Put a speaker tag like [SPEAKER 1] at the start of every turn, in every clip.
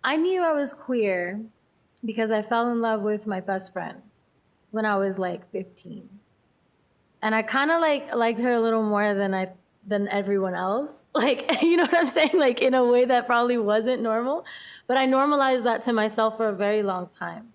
[SPEAKER 1] I knew I was queer because I fell in love with my best friend when I was like 15. And I kind of liked her a little more than everyone else. Like, you know what I'm saying? Like in a way that probably wasn't normal. But I normalized that to myself for a very long time.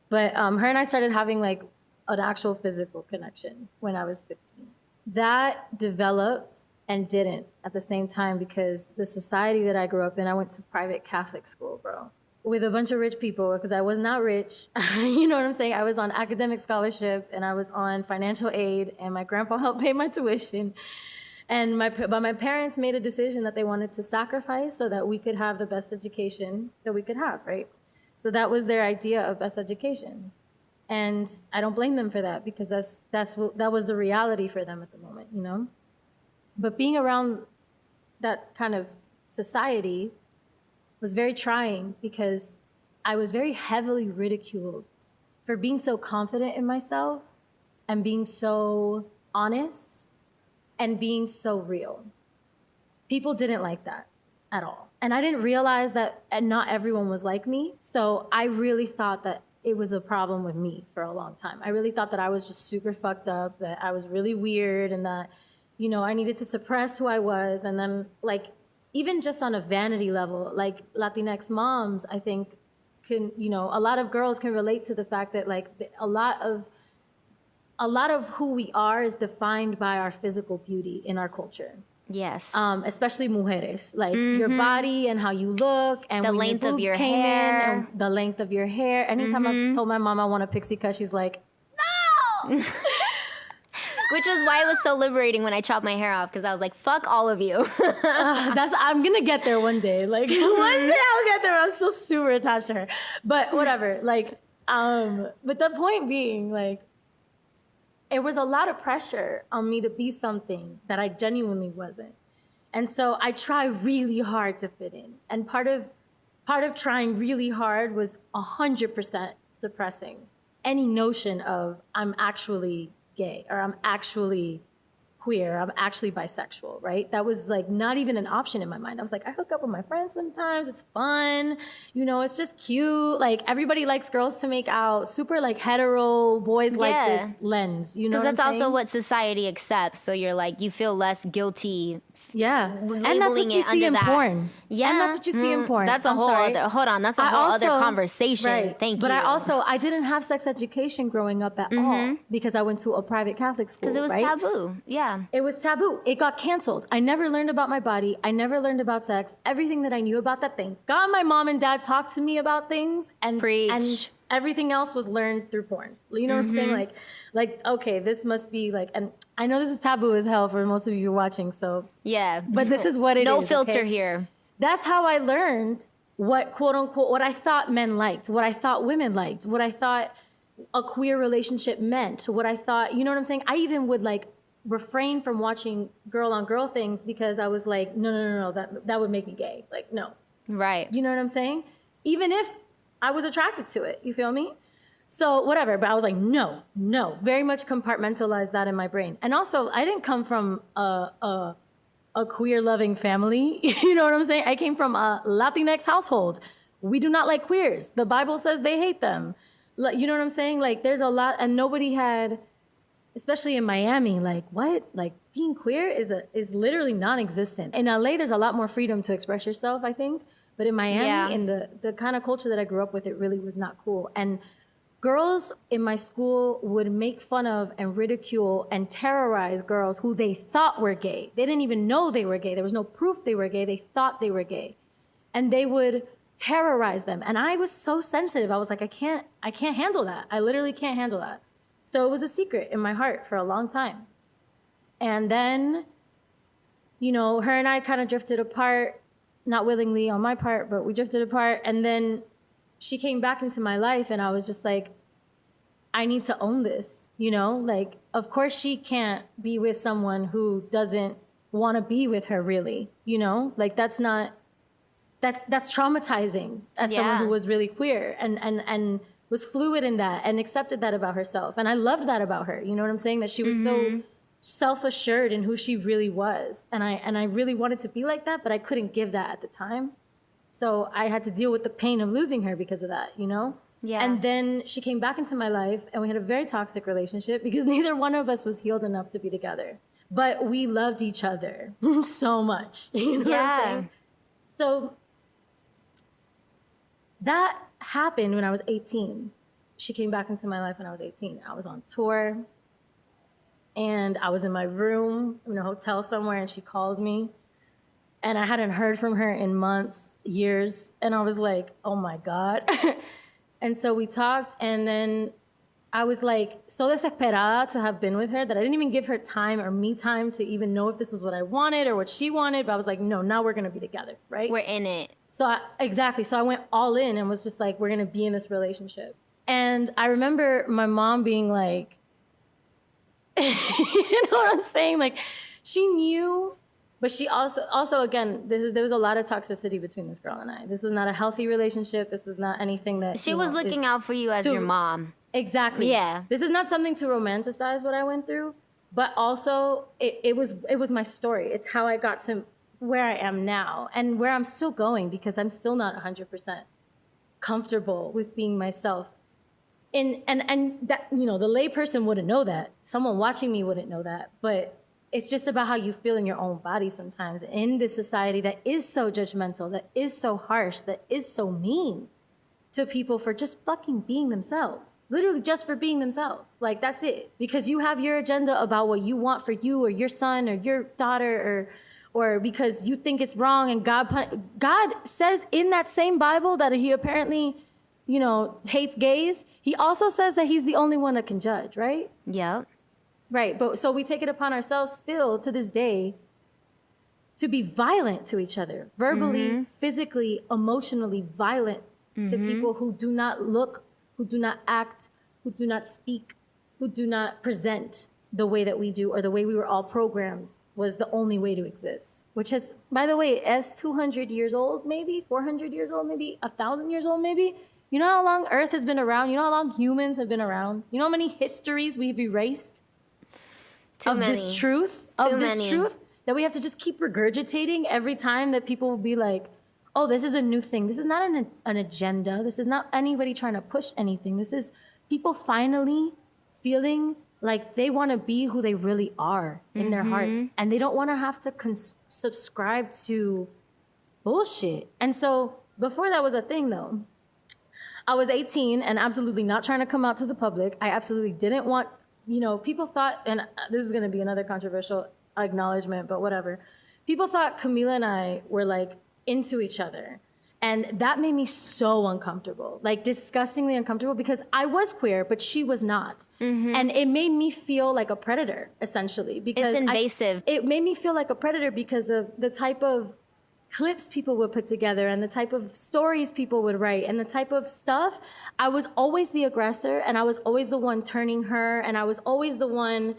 [SPEAKER 1] But her and I started having like an actual physical connection when I was 15. That developed and didn't at the same time because the society that I grew up in, I went to private Catholic school, bro, with a bunch of rich people because I was not rich. You know what I'm saying? I was on academic scholarship and I was on financial aid and my grandpa helped pay my tuition. But my parents made a decision that they wanted to sacrifice so that we could have the best education that we could have, right? So that was their idea of best education. And I don't blame them for that because that was the reality for them at the moment, you know? But being around that kind of society was very trying because I was very heavily ridiculed for being so confident in myself and being so honest and being so real. People didn't like that at all. And I didn't realize that not everyone was like me. So I really thought that it was a problem with me for a long time. I really thought that I was just super fucked up, that I was really weird and that, you know, I needed to suppress who I was. And then like, even just on a vanity level, like Latinx moms, I think can, you know, a lot of girls can relate to the fact that like a lot of who we are is defined by our physical beauty in our culture.
[SPEAKER 2] Yes.
[SPEAKER 1] Especially mujeres, like your body and how you look and
[SPEAKER 2] the
[SPEAKER 1] when
[SPEAKER 2] length
[SPEAKER 1] your boobs
[SPEAKER 2] of your
[SPEAKER 1] came
[SPEAKER 2] hair.
[SPEAKER 1] in and the length of your hair. Anytime I've told my mom I want a pixie cut, she's like, no.
[SPEAKER 2] Which was why it was so liberating when I chopped my hair off because I was like, fuck all of you.
[SPEAKER 1] I'm gonna get there one day. Like one day I'll get there. I'm still super attached to her. But whatever. Like, but the point being, like, it was a lot of pressure on me to be something that I genuinely wasn't. And so I try really hard to fit in. And part of trying really hard was 100% suppressing any notion of I'm actually gay or I'm actually queer, I'm actually bisexual, right? That was like not even an option in my mind. I was like, I hook up with my friends sometimes, it's fun, you know, it's just cute. Like everybody likes girls to make out, super like hetero boys like this lens, you know what I'm saying?
[SPEAKER 2] Because that's also what society accepts. So you're like, you feel less guilty.
[SPEAKER 1] Yeah, and that's what you see in porn.
[SPEAKER 2] Yeah,
[SPEAKER 1] and that's what you see in porn.
[SPEAKER 2] That's a whole other. Hold on, that's a whole other conversation.
[SPEAKER 1] Right.
[SPEAKER 2] Thank you.
[SPEAKER 1] But I didn't have sex education growing up at all because I went to a private Catholic school.
[SPEAKER 2] Because it was taboo. Yeah,
[SPEAKER 1] it was taboo. It got canceled. I never learned about my body. I never learned about sex. Everything that I knew about that thing. God, my mom and dad talked to me about things, and everything else was learned through porn. You know what I'm saying? Like, okay, this must be like, and I know this is taboo as hell for most of you watching, so.
[SPEAKER 2] Yeah.
[SPEAKER 1] But this is what it is.
[SPEAKER 2] No filter here.
[SPEAKER 1] That's how I learned what, quote unquote, what I thought men liked, what I thought women liked, what I thought a queer relationship meant, what I thought, you know what I'm saying? I even would like refrain from watching girl on girl things because I was like, no, that would make me gay. Like, no.
[SPEAKER 2] Right.
[SPEAKER 1] You know what I'm saying? Even if I was attracted to it, you feel me? So whatever, but I was like, no, very much compartmentalized that in my brain. And also, I didn't come from a queer loving family. You know what I'm saying? I came from a Latinx household. We do not like queers. The Bible says they hate them. You know what I'm saying? Like there's a lot, and nobody had, especially in Miami, like what? Like being queer is literally non-existent. In LA, there's a lot more freedom to express yourself, I think. But in Miami, in the kind of culture that I grew up with, it really was not cool. And girls in my school would make fun of and ridicule and terrorize girls who they thought were gay. They didn't even know they were gay. There was no proof they were gay. They thought they were gay. And they would terrorize them. And I was so sensitive. I was like, I can't handle that. I literally can't handle that. So it was a secret in my heart for a long time. And then, you know, her and I kind of drifted apart, not willingly on my part, but we drifted apart. And then she came back into my life and I was just like, I need to own this, you know? Like, of course she can't be with someone who doesn't want to be with her really, you know? Like that's traumatizing as someone who was really queer and was fluid in that and accepted that about herself. And I loved that about her, you know what I'm saying? That she was so self-assured in who she really was. And I really wanted to be like that, but I couldn't give that at the time. So I had to deal with the pain of losing her because of that, you know?
[SPEAKER 2] Yeah.
[SPEAKER 1] And then she came back into my life and we had a very toxic relationship because neither one of us was healed enough to be together. But we loved each other so much. You know what I'm saying? So that happened when I was 18. She came back into my life when I was 18. I was on tour and I was in my room in a hotel somewhere and she called me. And I hadn't heard from her in months, years. And I was like, oh my God. And so we talked, and then I was like so desesperada to have been with her that I didn't even give her time or me time to even know if this was what I wanted or what she wanted. But I was like, no, now we're going to be together, right?
[SPEAKER 2] We're in it.
[SPEAKER 1] So exactly. So I went all in and was just like, we're going to be in this relationship. And I remember my mom being like, you know what I'm saying? Like, she knew, but she also again, there was a lot of toxicity between this girl and I. This was not a healthy relationship. This was not anything that
[SPEAKER 2] she was looking out for you as your mom.
[SPEAKER 1] Exactly.
[SPEAKER 2] Yeah.
[SPEAKER 1] This is not something to romanticize what I went through, but also it was my story. It's how I got to where I am now and where I'm still going because I'm still not 100% comfortable with being myself. And that, you know, the layperson wouldn't know that. Someone watching me wouldn't know that, but it's just about how you feel in your own body sometimes in this society that is so judgmental, that is so harsh, that is so mean to people for just fucking being themselves. Literally just for being themselves. Like, that's it. Because you have your agenda about what you want for you or your son or your daughter or because you think it's wrong and God says in that same Bible that he apparently, you know, hates gays. He also says that he's the only one that can judge, right?
[SPEAKER 2] Yep.
[SPEAKER 1] Right, but so we take it upon ourselves still to this day to be violent to each other, verbally, physically, emotionally violent to people who do not look, who do not act, who do not speak, who do not present the way that we do or the way we were all programmed was the only way to exist. Which is, by the way, as 200 years old, maybe 400 years old, maybe 1,000 years old, maybe. You know how long Earth has been around? You know how long humans have been around? You know how many histories we've erased? This truth that we have to just keep regurgitating every time that people will be like, oh, this is a new thing. This is not an agenda. This is not anybody trying to push anything. This is people finally feeling like they want to be who they really are in their hearts. And they don't want to have to subscribe to bullshit. And so before that was a thing though, I was 18 and absolutely not trying to come out to the public. I absolutely didn't want, you know, people thought, and this is going to be another controversial acknowledgement, but whatever. People thought Camila and I were like into each other. And that made me so uncomfortable, like disgustingly uncomfortable because I was queer, but she was not. And it made me feel like a predator, essentially. Because
[SPEAKER 2] it's invasive.
[SPEAKER 1] It made me feel like a predator because of the type of clips people would put together and the type of stories people would write and the type of stuff. I was always the aggressor and I was always the one turning her and I was always the one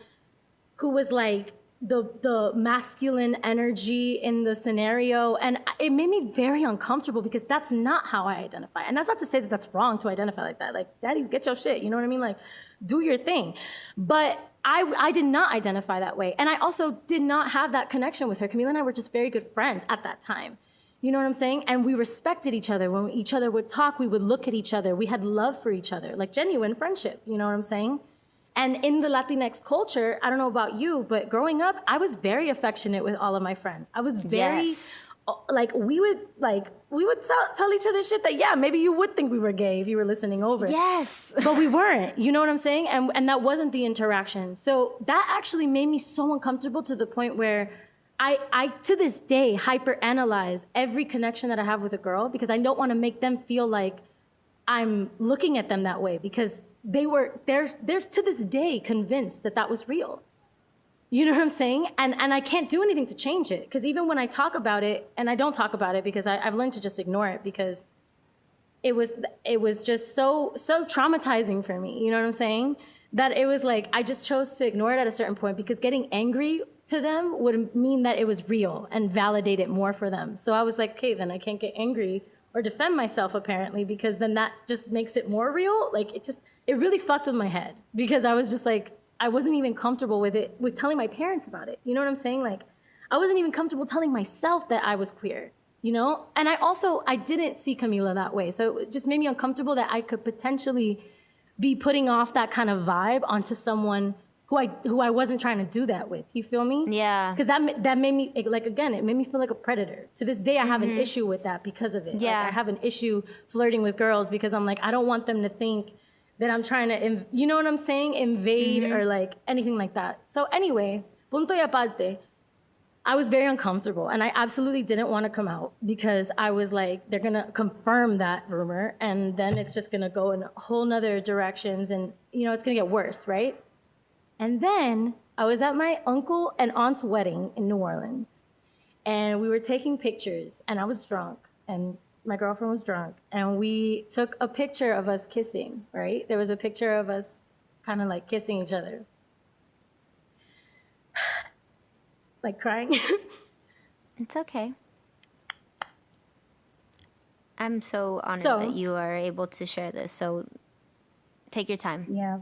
[SPEAKER 1] who was like the masculine energy in the scenario. And it made me very uncomfortable because that's not how I identify. And that's not to say that that's wrong to identify like that. Like, daddy, get your shit. You know what I mean? Like, do your thing. But I did not identify that way. And I also did not have that connection with her. Camila and I were just very good friends at that time. You know what I'm saying? And we respected each other. When each other would talk, we would look at each other. We had love for each other, like genuine friendship. You know what I'm saying? And in the Latinx culture, I don't know about you, but growing up, I was very affectionate with all of my friends. I was very, like, we would tell each other shit that, yeah, maybe you would think we were gay if you were listening over.
[SPEAKER 2] Yes.
[SPEAKER 1] But we weren't, you know what I'm saying? And that wasn't the interaction. So that actually made me so uncomfortable to the point where I to this day, hyperanalyze every connection that I have with a girl because I don't want to make them feel like I'm looking at them that way because they're to this day convinced that that was real. You know what I'm saying? And I can't do anything to change it because even when I talk about it, and I don't talk about it because I've learned to just ignore it because it was just so traumatizing for me. You know what I'm saying? That it was like I just chose to ignore it at a certain point because getting angry to them would mean that it was real and validate it more for them. So I was like, okay, then I can't get angry or defend myself apparently because then that just makes it more real. Like it really fucked with my head because I was just like, I wasn't even comfortable with telling my parents about it. You know what I'm saying? Like I wasn't even comfortable telling myself that I was queer. you know? And I didn't see Camila that way. So it just made me uncomfortable that I could potentially be putting off that kind of vibe onto someone who I wasn't trying to do that with. You feel me?
[SPEAKER 2] Yeah.
[SPEAKER 1] Because that made me, like, again, it made me feel like a predator. To this day, I have an issue with that because of it.
[SPEAKER 2] Yeah.
[SPEAKER 1] Like, I have an issue flirting with girls because I'm like, I don't want them to think that I'm trying to, you know what I'm saying? Invade or like anything like that. So anyway, punto y aparte, I was very uncomfortable and I absolutely didn't want to come out because I was like, they're going to confirm that rumor and then it's just going to go in whole nother directions and, you know, it's going to get worse, right? And then I was at my uncle and aunt's wedding in New Orleans and we were taking pictures and I was drunk and my girlfriend was drunk and we took a picture of us kissing, right? There was a picture of us kind of like kissing each other. Like crying.
[SPEAKER 2] It's okay. I'm so honored that you are able to share this. So take your time.
[SPEAKER 1] Yeah.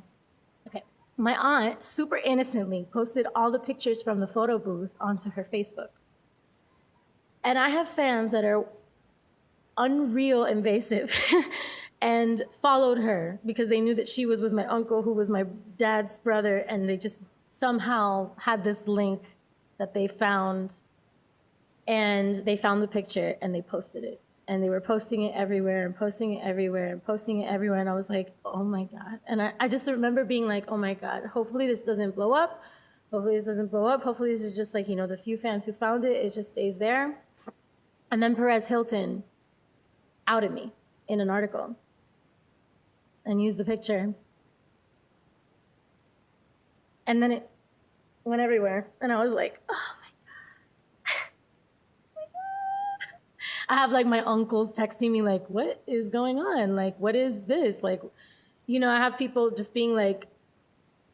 [SPEAKER 1] Okay. My aunt super innocently posted all the pictures from the photo booth onto her Facebook. And I have fans that are unreal invasive and followed her because they knew that she was with my uncle who was my dad's brother and they just somehow had this link that they found and they found the picture and they posted it and they were posting it everywhere and posting it everywhere and posting it everywhere and I was like, oh my God. And I just remember being like, oh my God, hopefully this doesn't blow up. Hopefully this doesn't blow up. Hopefully this is just like, you know, the few fans who found it, it just stays there. And then Perez Hilton outed me in an article and used the picture. And then it went everywhere. And I was like, oh my God. I have like my uncles texting me like, what is going on? Like, what is this? Like, you know, I have people just being like,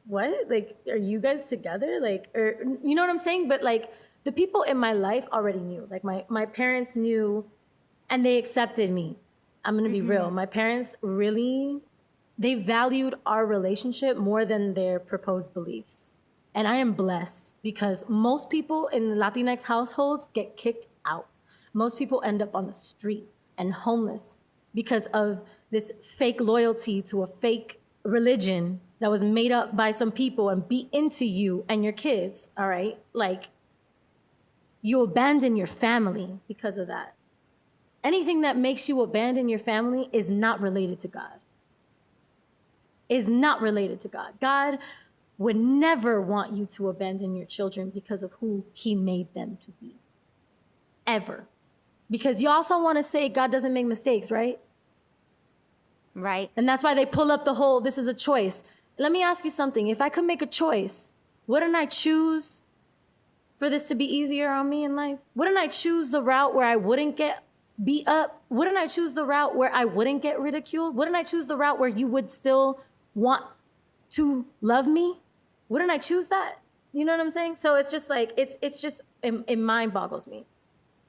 [SPEAKER 1] what? Like, are you guys together? Like, or, you know what I'm saying? But like the people in my life already knew. Like my parents knew and they accepted me. I'm going to be real. My parents really, they valued our relationship more than their proposed beliefs. And I am blessed because most people in Latinx households get kicked out. Most people end up on the street and homeless because of this fake loyalty to a fake religion that was made up by some people and beat into you and your kids, all right? Like, you abandon your family because of that. Anything that makes you abandon your family is not related to God. Is not related to God. God would never want you to abandon your children because of who he made them to be. Ever. Because you also want to say God doesn't make mistakes, right?
[SPEAKER 2] Right.
[SPEAKER 1] And that's why they pull up the whole, this is a choice. Let me ask you something. If I could make a choice, wouldn't I choose for this to be easier on me in life? Wouldn't I choose the route where I wouldn't get beat up? Wouldn't I choose the route where I wouldn't get ridiculed? Wouldn't I choose the route where you would still want to love me? Wouldn't I choose that? You know what I'm saying? So it's just like, it's just, it mind boggles me.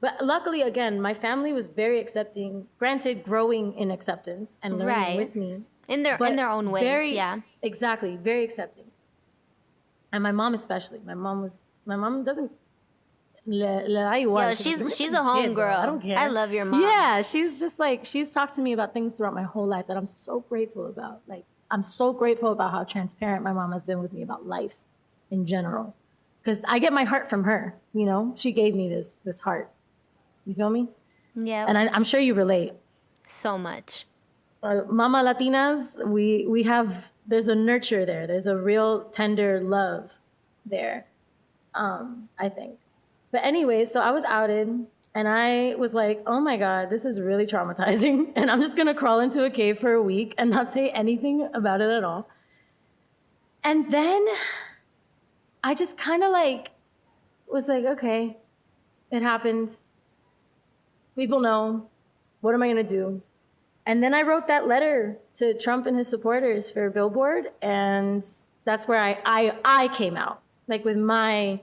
[SPEAKER 1] But luckily, again, my family was very accepting, granted, growing in acceptance and learning with me.
[SPEAKER 2] In their own ways, yeah.
[SPEAKER 1] Exactly, very accepting. And my mom especially. My mom doesn't, le da igual.
[SPEAKER 2] Yo, she's a home girl.
[SPEAKER 1] I don't care.
[SPEAKER 2] I love your mom.
[SPEAKER 1] Yeah, she's just like, she's talked to me about things throughout my whole life that I'm so grateful about. Like, I'm so grateful about how transparent my mom has been with me about life in general. Because I get my heart from her, you know? She gave me this heart. You feel me?
[SPEAKER 2] Yeah.
[SPEAKER 1] And I'm sure you relate.
[SPEAKER 2] So much.
[SPEAKER 1] Mama Latinas, we have, there's a nurture there. There's a real tender love there, I think. But anyway, so I was outed and I was like, oh my God, this is really traumatizing. And I'm just going to crawl into a cave for a week and not say anything about it at all. And then I just kind of like was like, okay, it happened. People know. What am I going to do? And then I wrote that letter to Trump and his supporters for Billboard. And that's where I came out, like with my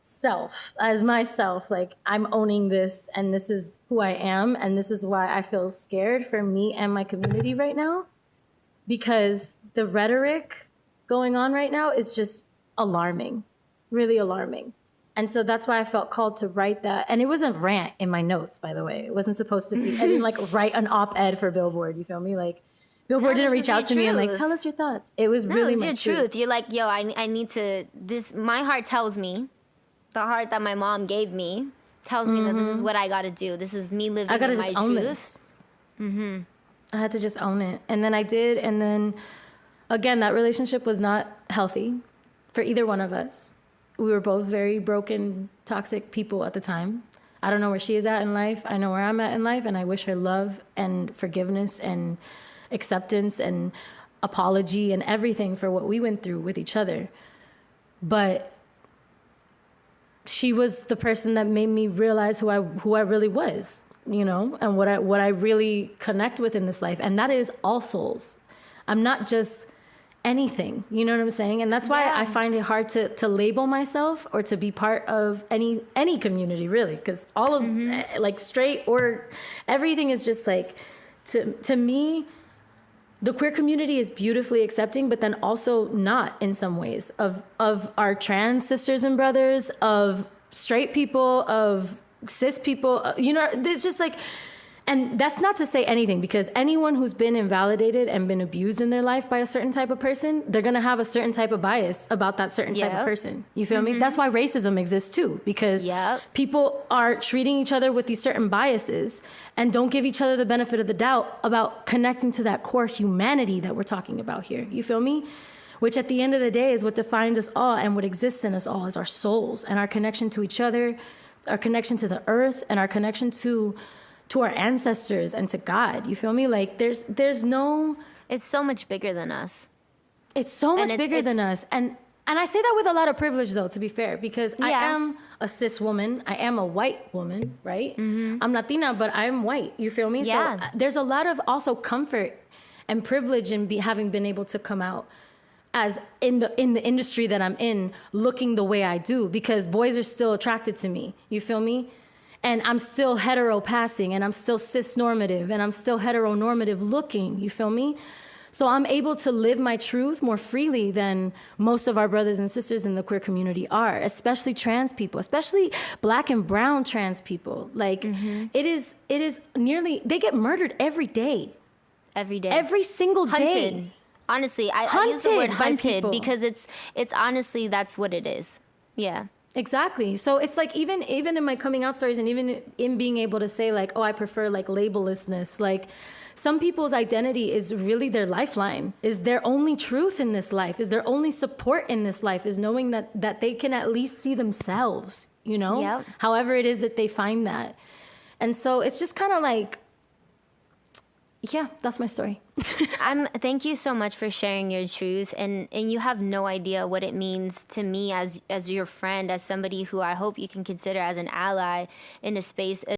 [SPEAKER 1] self, as myself, like I'm owning this and this is who I am. And this is why I feel scared for me and my community right now, because the rhetoric going on right now is just alarming, really alarming. And so that's why I felt called to write that. And it wasn't rant in my notes, by the way. It wasn't supposed to be. I didn't like write an op-ed for Billboard. You feel me? Like Billboard didn't reach out to me and like, tell us your thoughts. It was really my truth.
[SPEAKER 2] You're like, yo, I need to, my heart tells me, the heart that my mom gave me tells me that this is what I got to do. This is me living
[SPEAKER 1] I gotta
[SPEAKER 2] my
[SPEAKER 1] just own
[SPEAKER 2] truth.
[SPEAKER 1] this. I had to just own it. And then I did. And then again, that relationship was not healthy for either one of us. We were both very broken, toxic people at the time. I don't know where she is at in life. I know where I'm at in life, and I wish her love and forgiveness and acceptance and apology and everything for what we went through with each other. But she was the person that made me realize who I really was, you know, and what I really connect with in this life, and that is all souls. I'm not just anything, you know what I'm saying? And that's why I find it hard to label myself or to be part of any community, really, because all of like straight or everything is just like, to me, the queer community is beautifully accepting, but then also not in some ways of our trans sisters and brothers, of straight people, of cis people, you know, there's just like, and that's not to say anything, because anyone who's been invalidated and been abused in their life by a certain type of person, they're going to have a certain type of bias about that certain type of person. You feel me? That's why racism exists too, because people are treating each other with these certain biases and don't give each other the benefit of the doubt about connecting to that core humanity that we're talking about here. You feel me? Which at the end of the day is what defines us all, and what exists in us all is our souls and our connection to each other, our connection to the earth, and our connection to our ancestors and to God. You feel me? Like there's no...
[SPEAKER 2] It's so much bigger than us.
[SPEAKER 1] It's so much bigger than us. And I say that with a lot of privilege, though, to be fair, because I am a cis woman. I am a white woman, right? I'm Latina, but I'm white. You feel me? So there's a lot of also comfort and privilege in having been able to come out as in the industry that I'm in, looking the way I do, because boys are still attracted to me. You feel me? And I'm still hetero passing, and I'm still cis normative, and I'm still heteronormative looking, you feel me? So I'm able to live my truth more freely than most of our brothers and sisters in the queer community are, especially trans people, especially Black and brown trans people. Like it is nearly, they get murdered every day.
[SPEAKER 2] Every day.
[SPEAKER 1] Every single day.
[SPEAKER 2] Honestly, I use the word hunted because it's honestly, that's what it is. Yeah.
[SPEAKER 1] Exactly. So it's like even in my coming out stories, and even in being able to say like, oh, I prefer like labellessness, like some people's identity is really their lifeline, is their only truth in this life, is their only support in this life, is knowing that they can at least see themselves, you know, however it is that they find that. And so it's just kind of like, yeah, that's my story.
[SPEAKER 2] Thank you so much for sharing your truth, and you have no idea what it means to me as your friend, as somebody who I hope you can consider as an ally in a space